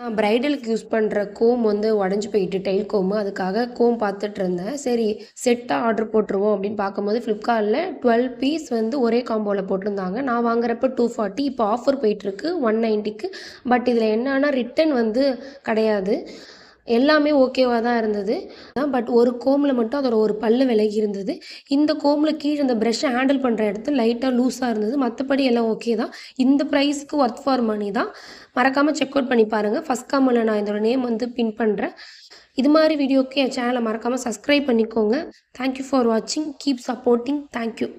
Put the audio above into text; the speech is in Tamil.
நான் பிரைடலுக்கு யூஸ் பண்ணுற கோம் வந்து உடஞ்சி போயிட்டு டெயில் கோமு. அதுக்காக கோம் பார்த்துட்டு இருந்தேன். சரி செட்டாக ஆர்டர் போட்டுருவோம் அப்படின்னு பார்க்கும்போது ஃப்ளிப்கார்ட்டில் 12 பீஸ் வந்து ஒரே காம்போவில் போட்டிருந்தாங்க. நான் வாங்குறப்ப 240, இப்போ ஆஃபர் போயிட்டுருக்கு 190க்கு. பட் இதில் என்னன்னா ரிட்டன் வந்து கிடையாது. எல்லாமே ஓகேவாக தான் இருந்தது. பட் ஒரு கோமில் மட்டும் அதோட ஒரு பல்லு விலகி இருந்தது. இந்த கோமில் கீழே இந்த ப்ரஷ்ஷை ஹேண்டில் பண்ணுற இடத்துல லைட்டாக லூஸாக இருந்தது. மற்றபடி எல்லாம் ஓகே தான். இந்த ப்ரைஸ்க்கு ஒர்த் ஃபார் மணி தான். மறக்காமல் செக் அவுட் பண்ணி பாருங்கள். ஃபஸ்ட் காமெண்ட்ல நான் இதோட நேம் வந்து பின் பண்ணுறேன். இது மாதிரி வீடியோக்கு என் சேனலை மறக்காமல் சப்ஸ்கிரைப் பண்ணிக்கோங்க. தேங்க்யூ ஃபார் வாட்சிங். Keep supporting. தேங்க்யூ.